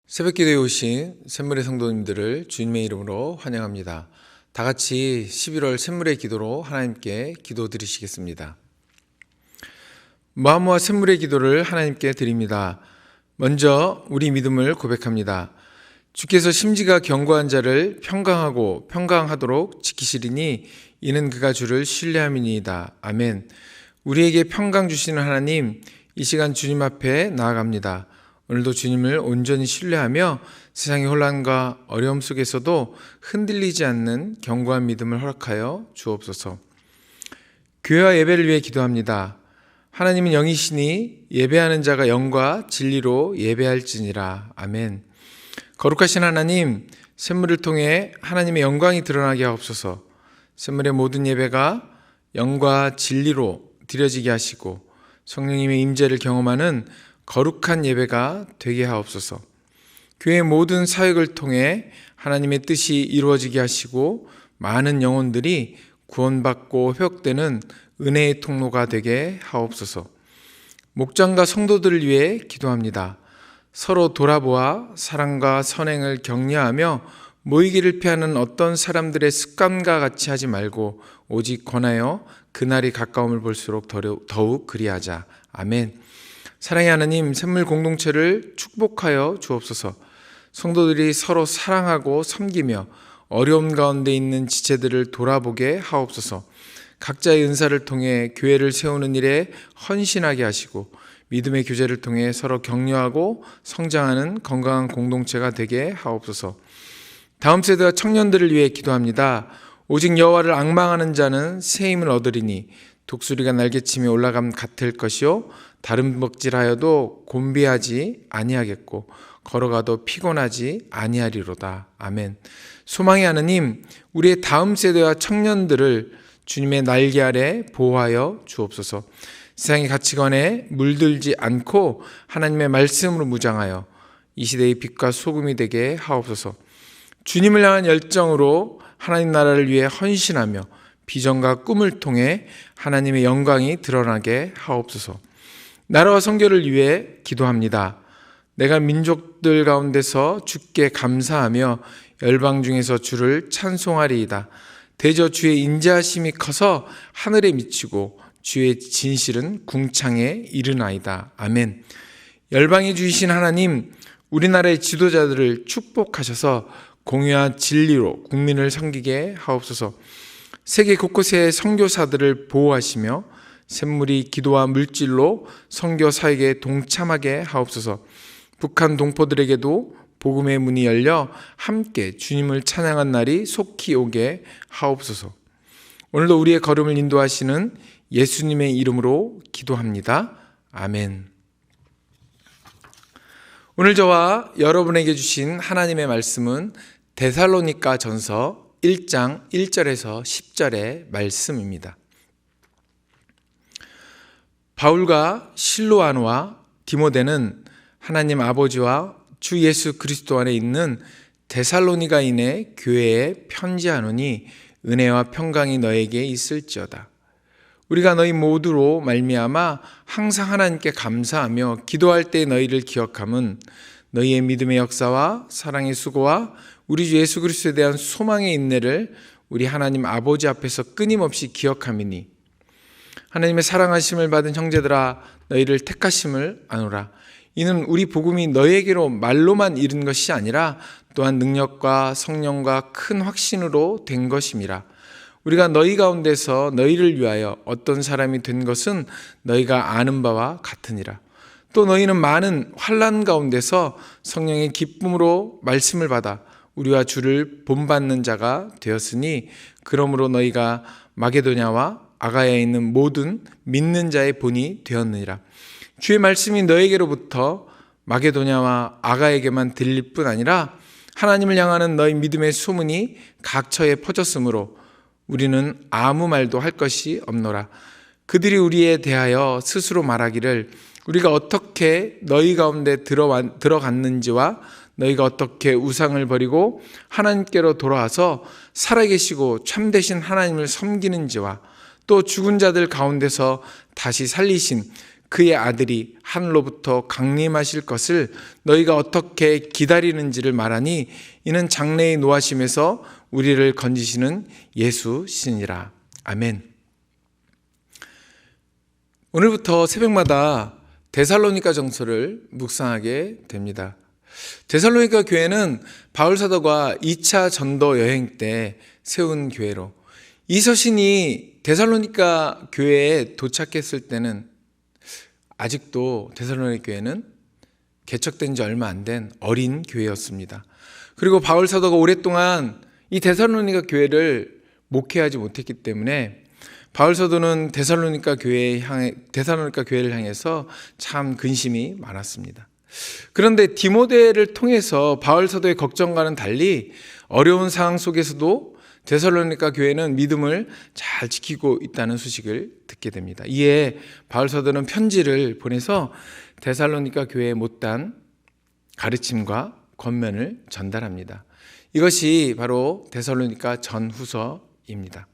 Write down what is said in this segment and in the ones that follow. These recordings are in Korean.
새벽기도에 오신 샘물의 성도님들을 주님의 이름으로 환영합니다. 다 같이 11월 샘물의 기도로 하나님께 기도 드리시겠습니다. 마음과 샘물의 기도를 하나님께 드립니다. 먼저 우리 믿음을 고백합니다. 주께서 심지가 견고한 자를 평강하고 평강하도록 지키시리니 이는 그가 주를 신뢰함이니이다. 아멘. 우리에게 평강 주시는 하나님, 이 시간 주님 앞에 나아갑니다. 오늘도 주님을 온전히 신뢰하며 세상의 혼란과 어려움 속에서도 흔들리지 않는 견고한 믿음을 허락하여 주옵소서. 교회와 예배를 위해 기도합니다. 하나님은 영이시니 예배하는 자가 영과 진리로 예배할지니라. 아멘. 거룩하신 하나님, 샘물을 통해 하나님의 영광이 드러나게 하옵소서. 샘물의 모든 예배가 영과 진리로 드려지게 하시고 성령님의 임재를 경험하는 거룩한 예배가 되게 하옵소서. 교회의 모든 사역을 통해 하나님의 뜻이 이루어지게 하시고 많은 영혼들이 구원받고 회복되는 은혜의 통로가 되게 하옵소서. 목장과 성도들을 위해 기도합니다. 서로 돌아보아 사랑과 선행을 격려하며 모이기를 피하는 어떤 사람들의 습관과 같이 하지 말고 오직 권하여 그날이 가까움을 볼수록 더욱 그리하자. 아멘. 사랑의 하나님, 샘물 공동체를 축복하여 주옵소서. 성도들이 서로 사랑하고 섬기며 어려움 가운데 있는 지체들을 돌아보게 하옵소서. 각자의 은사를 통해 교회를 세우는 일에 헌신하게 하시고 믿음의 교제를 통해 서로 격려하고 성장하는 건강한 공동체가 되게 하옵소서. 다음 세대와 청년들을 위해 기도합니다. 오직 여호와를 앙망하는 자는 새 힘을 얻으리니 독수리가 날개치며 올라감 같을 것이요 다른 먹질하여도 곤비하지 아니하겠고 걸어가도 피곤하지 아니하리로다. 아멘. 소망의 하나님, 우리의 다음 세대와 청년들을 주님의 날개 아래 보호하여 주옵소서. 세상의 가치관에 물들지 않고 하나님의 말씀으로 무장하여 이 시대의 빛과 소금이 되게 하옵소서. 주님을 향한 열정으로 하나님 나라를 위해 헌신하며 비전과 꿈을 통해 하나님의 영광이 드러나게 하옵소서. 나라와 선교를 위해 기도합니다. 내가 민족들 가운데서 주께 감사하며 열방 중에서 주를 찬송하리이다. 대저 주의 인자하심이 커서 하늘에 미치고 주의 진실은 궁창에 이르나이다. 아멘. 열방에 주이신 하나님, 우리나라의 지도자들을 축복하셔서 공의와 진리로 국민을 섬기게 하옵소서. 세계 곳곳의 선교사들을 보호하시며 샘물이 기도와 물질로 선교 사역에 동참하게 하옵소서. 북한 동포들에게도 복음의 문이 열려 함께 주님을 찬양한 날이 속히 오게 하옵소서. 오늘도 우리의 걸음을 인도하시는 예수님의 이름으로 기도합니다. 아멘. 오늘 저와 여러분에게 주신 하나님의 말씀은 데살로니가 전서 1장 1절에서 10절의 말씀입니다. 바울과 실로아노와 디모데는 하나님 아버지와 주 예수 그리스도 안에 있는 데살로니가인의 교회에 편지하노니 은혜와 평강이 너에게 있을지어다. 우리가 너희 모두로 말미암아 항상 하나님께 감사하며 기도할 때 너희를 기억함은 너희의 믿음의 역사와 사랑의 수고와 우리 주 예수 그리스도에 대한 소망의 인내를 우리 하나님 아버지 앞에서 끊임없이 기억함이니 하나님의 사랑하심을 받은 형제들아 너희를 택하심을 아노라. 이는 우리 복음이 너희에게로 말로만 이른 것이 아니라 또한 능력과 성령과 큰 확신으로 된 것임이라. 우리가 너희 가운데서 너희를 위하여 어떤 사람이 된 것은 너희가 아는 바와 같으니라. 또 너희는 많은 환난 가운데서 성령의 기쁨으로 말씀을 받아 우리와 주를 본받는 자가 되었으니 그러므로 너희가 마게도냐와 아가야에 있는 모든 믿는 자의 본이 되었느니라. 주의 말씀이 너희에게로부터 마게도냐와 아가에게만 들릴 뿐 아니라 하나님을 향하는 너희 믿음의 소문이 각처에 퍼졌으므로 우리는 아무 말도 할 것이 없노라. 그들이 우리에 대하여 스스로 말하기를 우리가 어떻게 너희 가운데 들어갔는지와 너희가 어떻게 우상을 버리고 하나님께로 돌아와서 살아계시고 참되신 하나님을 섬기는지와 또 죽은 자들 가운데서 다시 살리신 그의 아들이 하늘로부터 강림하실 것을 너희가 어떻게 기다리는지를 말하니 이는 장래의 노하심에서 우리를 건지시는 예수시니라. 아멘. 오늘부터 새벽마다 데살로니가 전서를 묵상하게 됩니다. 데살로니가 교회는 바울 사도가 2차 전도 여행 때 세운 교회로, 이 서신이 데살로니가 교회에 도착했을 때는 아직도 데살로니가 교회는 개척된 지 얼마 안 된 어린 교회였습니다. 그리고 바울 사도가 오랫동안 이 데살로니가 교회를 목회하지 못했기 때문에 바울 사도는 데살로니가 교회를 향해서 참 근심이 많았습니다. 그런데 디모데를 통해서 바울 사도의 걱정과는 달리 어려운 상황 속에서도 데살로니가 교회는 믿음을 잘 지키고 있다는 소식을 듣게 됩니다. 이에 바울 사도는 편지를 보내서 데살로니가 교회에 못다한 가르침과 권면을 전달합니다. 이것이 바로 데살로니가 전후서입니다.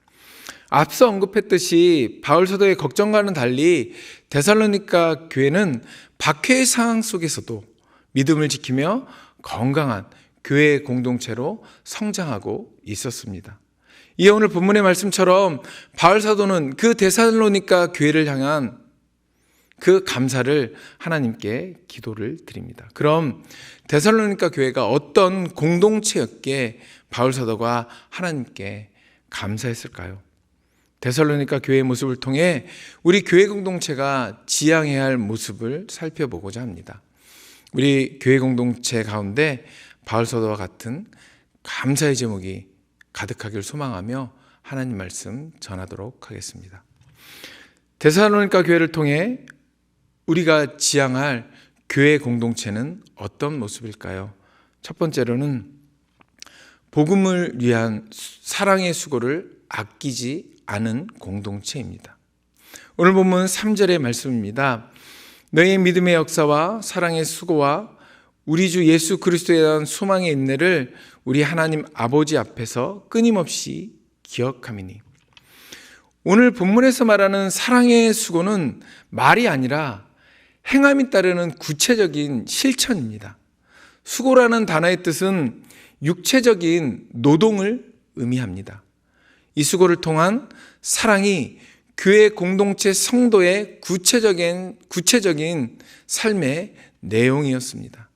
앞서 언급했듯이 바울 사도의 걱정과는 달리 데살로니가 교회는 박해의 상황 속에서도 믿음을 지키며 건강한 교회 공동체로 성장하고 있었습니다. 이에 오늘 본문의 말씀처럼 바울 사도는 그 데살로니가 교회를 향한 그 감사를 하나님께 기도를 드립니다. 그럼 데살로니가 교회가 어떤 공동체였기에 바울 사도가 하나님께 감사했을까요? 데살로니가 교회의 모습을 통해 우리 교회 공동체가 지향해야 할 모습을 살펴보고자 합니다. 우리 교회 공동체 가운데 바울 사도와 같은 감사의 제목이 가득하길 소망하며 하나님 말씀 전하도록 하겠습니다. 데살로니가 교회를 통해 우리가 지향할 교회 공동체는 어떤 모습일까요? 첫 번째로는 복음을 위한 사랑의 수고를 아끼지 않은 공동체입니다. 오늘 본문 3절의 말씀입니다. 너희의 믿음의 역사와 사랑의 수고와 우리 주 예수 그리스도에 대한 소망의 인내를 우리 하나님 아버지 앞에서 끊임없이 기억함이니. 오늘 본문에서 말하는 사랑의 수고는 말이 아니라 행함이 따르는 구체적인 실천입니다. 수고라는 단어의 뜻은 육체적인 노동을 의미합니다. 이 수고를 통한 사랑이 교회 공동체 성도의 구체적인 삶의 내용이었습니다.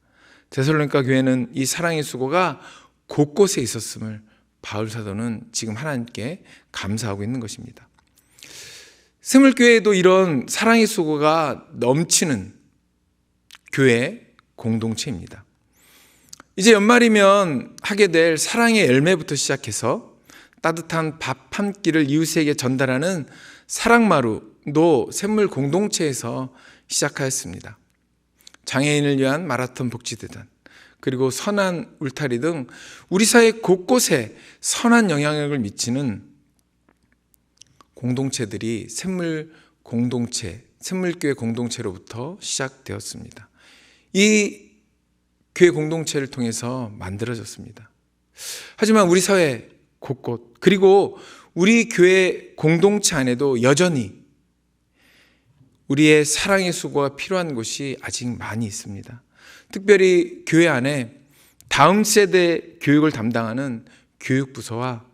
데살로니가 교회는 이 사랑의 수고가 곳곳에 있었음을 바울 사도는 지금 하나님께 감사하고 있는 것입니다. 스물교회에도 이런 사랑의 수고가 넘치는 교회 공동체입니다. 이제 연말이면 하게 될 사랑의 열매부터 시작해서 따뜻한 밥 한 끼를 이웃에게 전달하는 사랑마루도 샘물 공동체에서 시작하였습니다. 장애인을 위한 마라톤 복지대단, 그리고 선한 울타리 등 우리 사회 곳곳에 선한 영향력을 미치는 공동체들이 샘물교회 공동체로부터 시작되었습니다. 이 교회 공동체를 통해서 만들어졌습니다. 하지만 우리 사회 곳곳, 그리고 우리 교회 공동체 안에도 여전히 우리의 사랑의 수고가 필요한 곳이 아직 많이 있습니다. 특별히 교회 안에 다음 세대 교육을 담당하는 교육부서와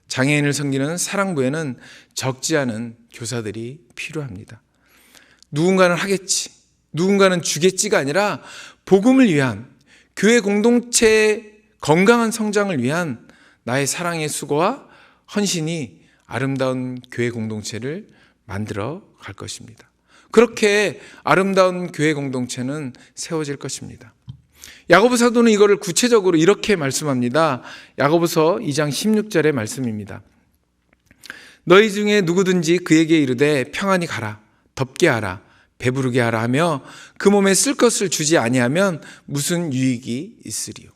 장애인을 섬기는 사랑부에는 적지 않은 교사들이 필요합니다. 누군가는 하겠지, 누군가는 주겠지가 아니라 복음을 위한, 교회 공동체의 건강한 성장을 위한 나의 사랑의 수고와 헌신이 아름다운 교회 공동체를 만들어 갈 것입니다. 그렇게 아름다운 교회 공동체는 세워질 것입니다. 야고보 사도는 이거를 구체적으로 이렇게 말씀합니다. 야고보서 2장 16절의 말씀입니다. 너희 중에 누구든지 그에게 이르되 평안히 가라, 덥게 하라, 배부르게 하라 하며 그 몸에 쓸 것을 주지 아니하면 무슨 유익이 있으리요.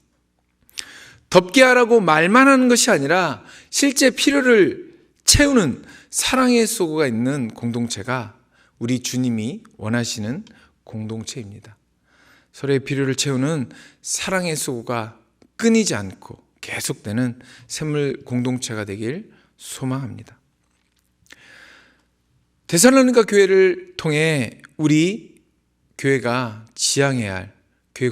덥게 하라고 말만 하는 것이 아니라 실제 필요를 채우는 사랑의 수고가 있는 공동체가 우리 주님이 원하시는 공동체입니다. 서로의 필요를 채우는 사랑의 수고가 끊이지 않고 계속되는 샘물 공동체가 되길 소망합니다. 데살로니가 교회를 통해 우리 교회가 지향해야 할 교회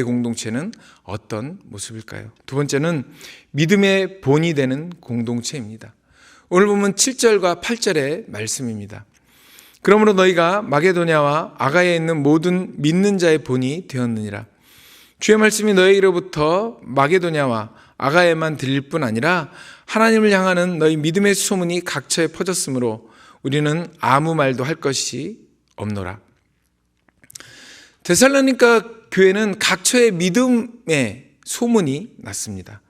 공동체는 어떤 모습일까요? 두 번째는 믿음의 본이 되는 공동체입니다. 오늘 보면 7절과 8절의 말씀입니다. 그러므로 너희가 마게도냐와 아가야에 있는 모든 믿는 자의 본이 되었느니라. 주의 말씀이 너희로부터 마게도냐와 아가야에만 들릴 뿐 아니라 하나님을 향하는 너희 믿음의 소문이 각처에 퍼졌으므로 우리는 아무 말도 할 것이 없노라. 데살로니가 교회는 각처에 믿음의 소문이 났습니다.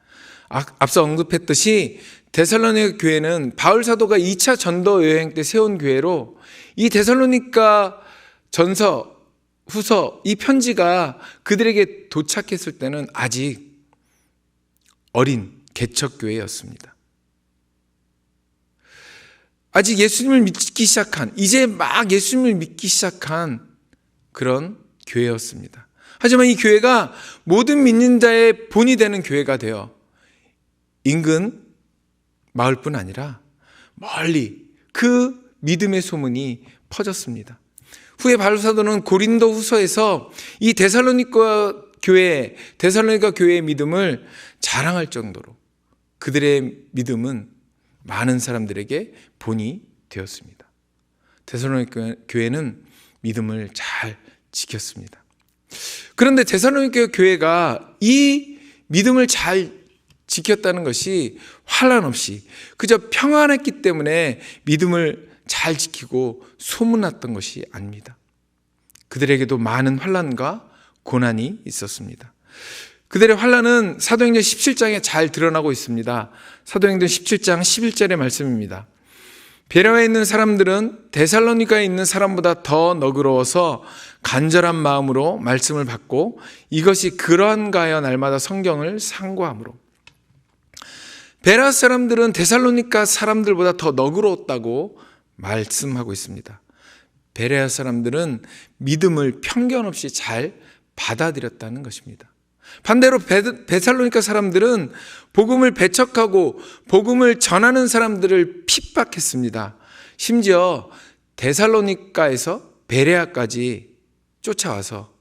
앞서 언급했듯이 데살로니가 교회는 바울 사도가 2차 전도 여행 때 세운 교회로 이 데살로니가 전서, 후서, 이 편지가 그들에게 도착했을 때는 아직 어린 개척교회였습니다. 아직 예수님을 믿기 시작한, 이제 막 예수님을 믿기 시작한 그런 교회였습니다. 하지만 이 교회가 모든 믿는 자의 본이 되는 교회가 되어 인근 마을뿐 아니라 멀리 그 믿음의 소문이 퍼졌습니다. 후에 바울 사도는 고린도 후서에서 이 데살로니가 교회의 믿음을 자랑할 정도로 그들의 믿음은 많은 사람들에게 본이 되었습니다. 데살로니가 교회는 믿음을 잘 지켰습니다. 그런데 데살로니가 교회가 이 믿음을 잘 지켰다는 것이 환난 없이 그저 평안했기 때문에 믿음을 잘 지키고 소문났던 것이 아닙니다. 그들에게도 많은 환난과 고난이 있었습니다. 그들의 환난은 사도행전 17장에 잘 드러나고 있습니다. 사도행전 17장 11절의 말씀입니다. 베레아에 있는 사람들은 데살로니가에 있는 사람보다 더 너그러워서 간절한 마음으로 말씀을 받고 이것이 그러한가 하여 날마다 성경을 상고함으로. 베레아 사람들은 데살로니가 사람들보다 더 너그러웠다고 말씀하고 있습니다. 베레아 사람들은 믿음을 편견 없이 잘 받아들였다는 것입니다. 반대로 데살로니가 사람들은 복음을 배척하고 복음을 전하는 사람들을 핍박했습니다. 심지어 데살로니가에서 베레아까지 쫓아와서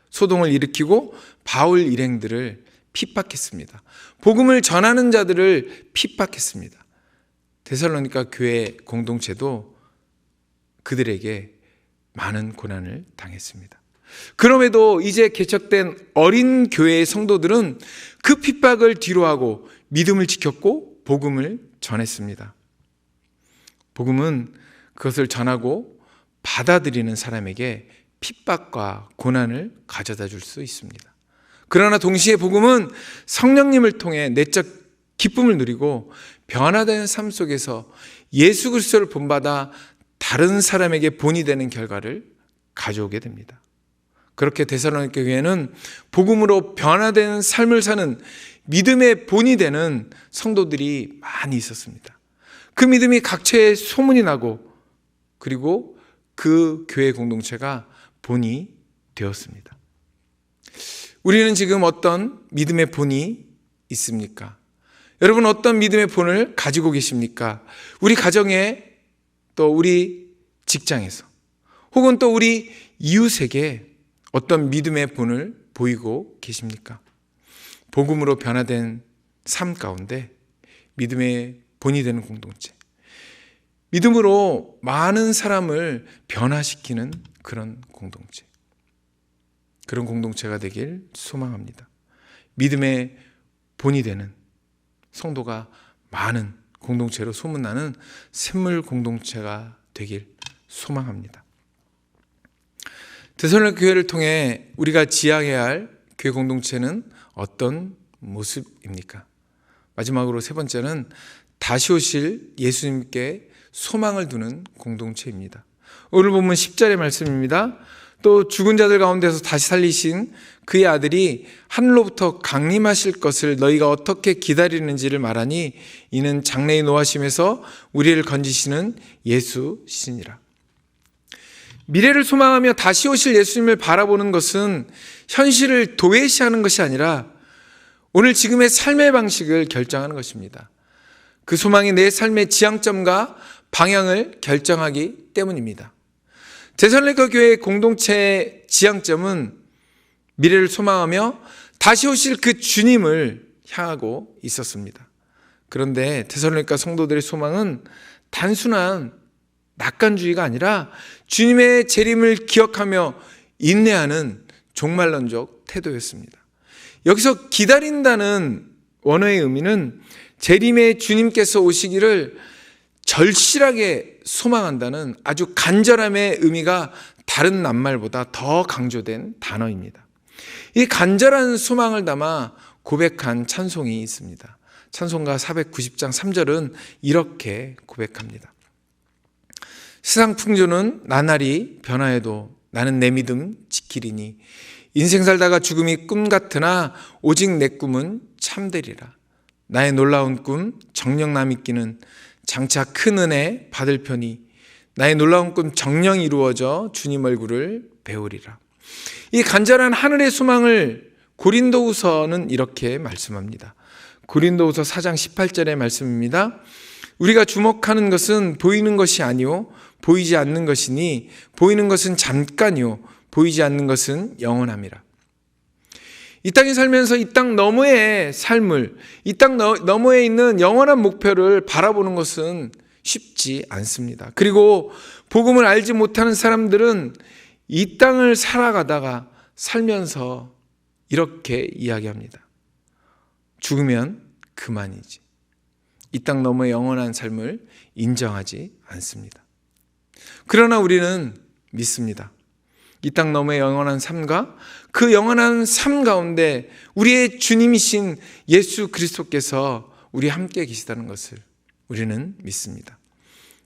소동을 일으키고 바울 일행들을 핍박했습니다. 복음을 전하는 자들을 핍박했습니다. 데살로니가 교회 공동체도 그들에게 많은 고난을 당했습니다. 그럼에도 이제 개척된 어린 교회의 성도들은 그 핍박을 뒤로하고 믿음을 지켰고 복음을 전했습니다. 복음은 그것을 전하고 받아들이는 사람에게 핍박과 고난을 가져다 줄 수 있습니다. 그러나 동시에 복음은 성령님을 통해 내적 기쁨을 누리고 변화된 삶 속에서 예수 그리스도를 본받아 다른 사람에게 본이 되는 결과를 가져오게 됩니다. 그렇게 데살로니가 교회는 복음으로 변화된 삶을 사는 믿음의 본이 되는 성도들이 많이 있었습니다. 그 믿음이 각처에 소문이 나고 그리고 그 교회 공동체가 본이 되었습니다. 우리는 지금 어떤 믿음의 본이 있습니까? 여러분 어떤 믿음의 본을 가지고 계십니까? 우리 가정에 또 우리 직장에서 혹은 또 우리 이웃에게 어떤 믿음의 본을 보이고 계십니까? 복음으로 변화된 삶 가운데 믿음의 본이 되는 공동체, 믿음으로 많은 사람을 변화시키는 그런 공동체, 그런 공동체가 되길 소망합니다. 믿음의 본이 되는 성도가 많은 공동체로 소문나는 샘물 공동체가 되길 소망합니다. 데살로니가 교회를 통해 우리가 지향해야 할 교회 공동체는 어떤 모습입니까? 마지막으로 세 번째는 다시 오실 예수님께 소망을 두는 공동체입니다. 오늘 본문 10절의 말씀입니다. 또 죽은 자들 가운데서 다시 살리신 그의 아들이 하늘로부터 강림하실 것을 너희가 어떻게 기다리는지를 말하니 이는 장래의 노하심에서 우리를 건지시는 예수시니라. 미래를 소망하며 다시 오실 예수님을 바라보는 것은 현실을 도외시하는 것이 아니라 오늘 지금의 삶의 방식을 결정하는 것입니다. 그 소망이 내 삶의 지향점과 방향을 결정하기 때문입니다. 데살로니가 교회 공동체의 지향점은 미래를 소망하며 다시 오실 그 주님을 향하고 있었습니다. 그런데 데살로니가 성도들의 소망은 단순한 낙관주의가 아니라 주님의 재림을 기억하며 인내하는 종말론적 태도였습니다. 여기서 기다린다는 원어의 의미는 재림의 주님께서 오시기를 절실하게 소망한다는 아주 간절함의 의미가 다른 낱말보다 더 강조된 단어입니다. 이 간절한 소망을 담아 고백한 찬송이 있습니다. 찬송가 490장 3절은 이렇게 고백합니다. 세상 풍조는 나날이 변화해도 나는 내 믿음 지키리니 인생 살다가 죽음이 꿈 같으나 오직 내 꿈은 참되리라. 나의 놀라운 꿈 정녕 남있기는 장차 큰 은혜 받을 편이 나의 놀라운 꿈 정녕 이루어져 주님 얼굴을 배우리라. 이 간절한 하늘의 소망을 고린도후서는 이렇게 말씀합니다. 고린도후서 4장 18절의 말씀입니다. 우리가 주목하는 것은 보이는 것이 아니요 보이지 않는 것이니 보이는 것은 잠깐이요 보이지 않는 것은 영원함이라. 이 땅에 살면서 이 땅 너머의 삶을, 이 땅 너머에 있는 영원한 목표를 바라보는 것은 쉽지 않습니다. 그리고 복음을 알지 못하는 사람들은 이 땅을 살아가다가 살면서 이렇게 이야기합니다. 죽으면 그만이지. 이 땅 너머의 영원한 삶을 인정하지 않습니다. 그러나 우리는 믿습니다. 이 땅 너머의 영원한 삶과 그 영원한 삶 가운데 우리의 주님이신 예수 그리스도께서 우리 함께 계시다는 것을 우리는 믿습니다.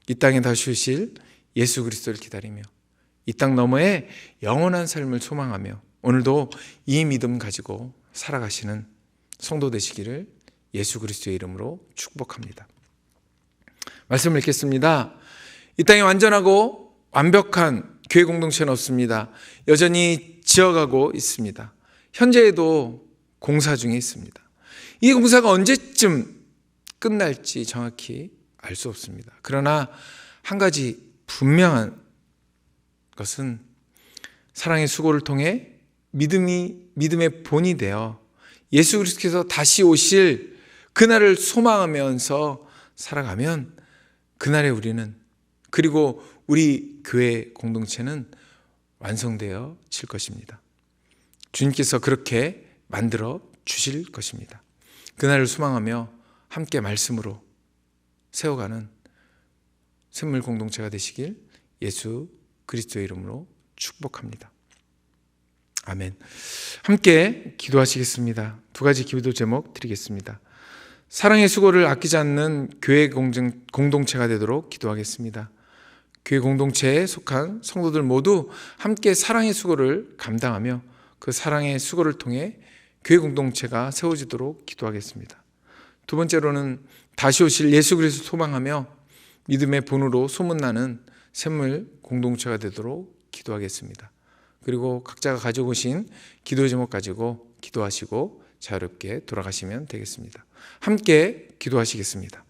이 땅에 다시 오실 예수 그리스도를 기다리며 이 땅 너머의 영원한 삶을 소망하며 오늘도 이 믿음 가지고 살아가시는 성도 되시기를 예수 그리스도의 이름으로 축복합니다. 말씀을 읽겠습니다. 이 땅에 완전하고 완벽한 교회 공동체는 없습니다. 여전히 지어가고 있습니다. 현재에도 공사 중에 있습니다. 이 공사가 언제쯤 끝날지 정확히 알 수 없습니다. 그러나 한 가지 분명한 것은 사랑의 수고를 통해 믿음의 본이 되어 예수 그리스도께서 다시 오실 그날을 소망하면서 살아가면 그날에 우리는 그리고 우리 교회 공동체는 완성되어 질 것입니다. 주님께서 그렇게 만들어 주실 것입니다. 그날을 소망하며 함께 말씀으로 세워가는 샘물 공동체가 되시길 예수 그리스도의 이름으로 축복합니다. 아멘. 함께 기도하시겠습니다. 두 가지 기도 제목 드리겠습니다. 사랑의 수고를 아끼지 않는 교회 공동체가 되도록 기도하겠습니다. 교회 공동체에 속한 성도들 모두 함께 사랑의 수고를 감당하며 그 사랑의 수고를 통해 교회 공동체가 세워지도록 기도하겠습니다. 두 번째로는 다시 오실 예수 그리스도 소망하며 믿음의 본으로 소문나는 샘물 공동체가 되도록 기도하겠습니다. 그리고 각자가 가지고 오신 기도 제목 가지고 기도하시고 자유롭게 돌아가시면 되겠습니다. 함께 기도하시겠습니다.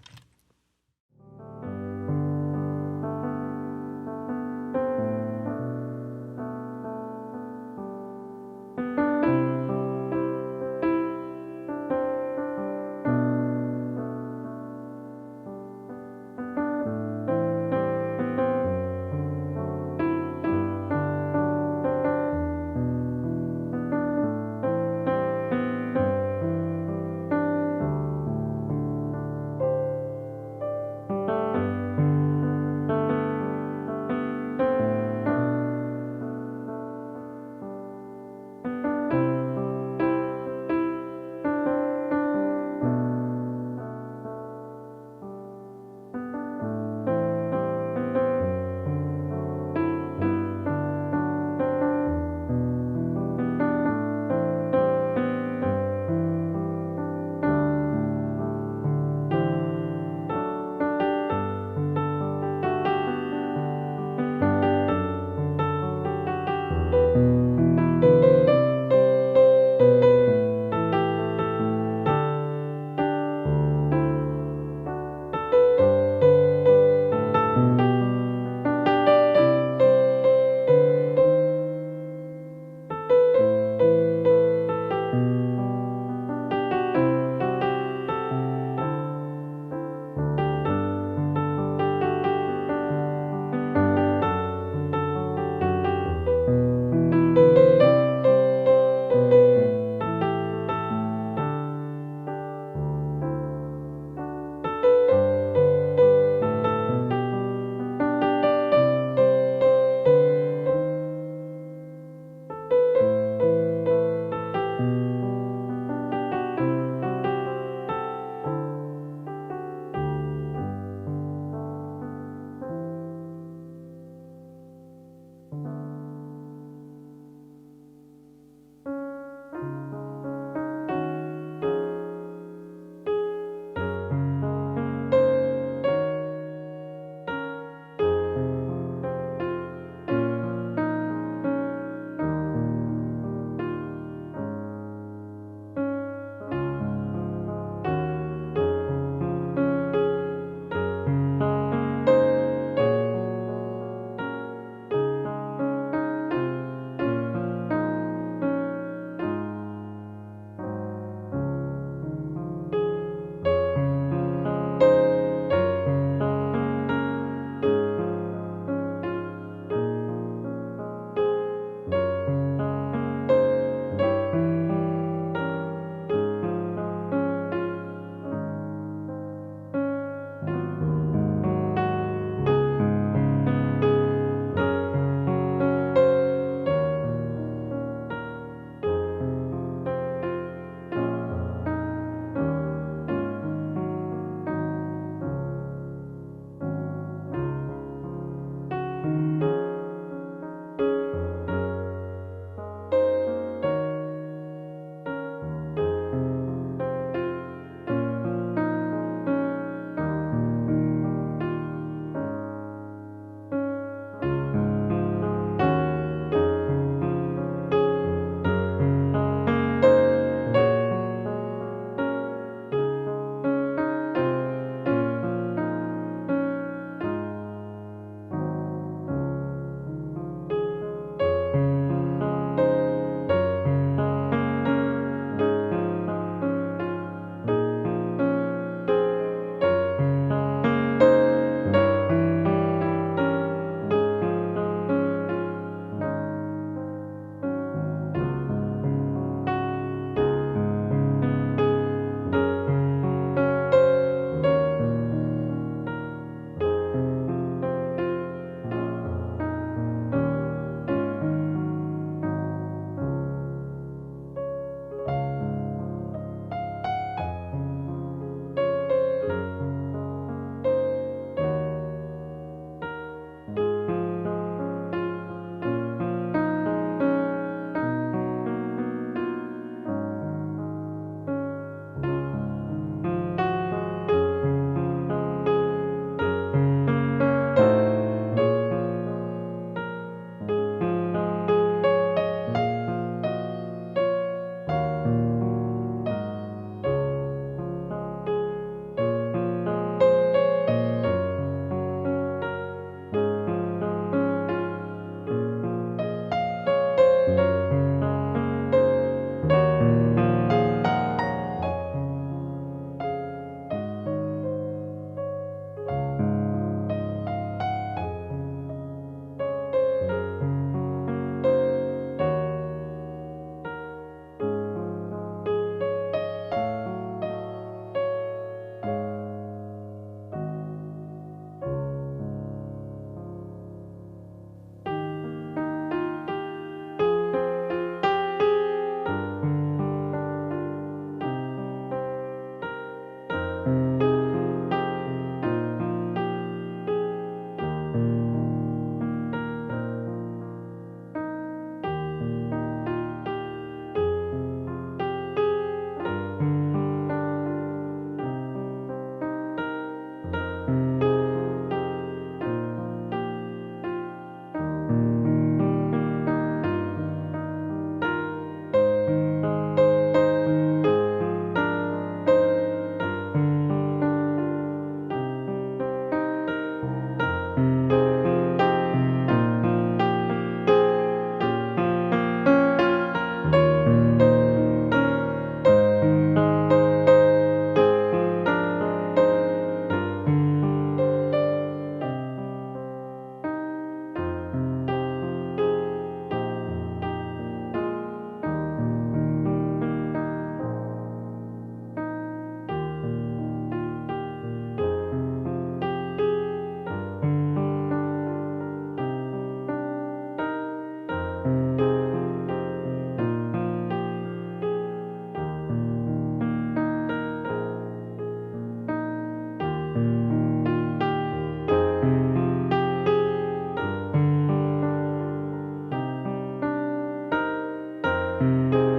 주세요.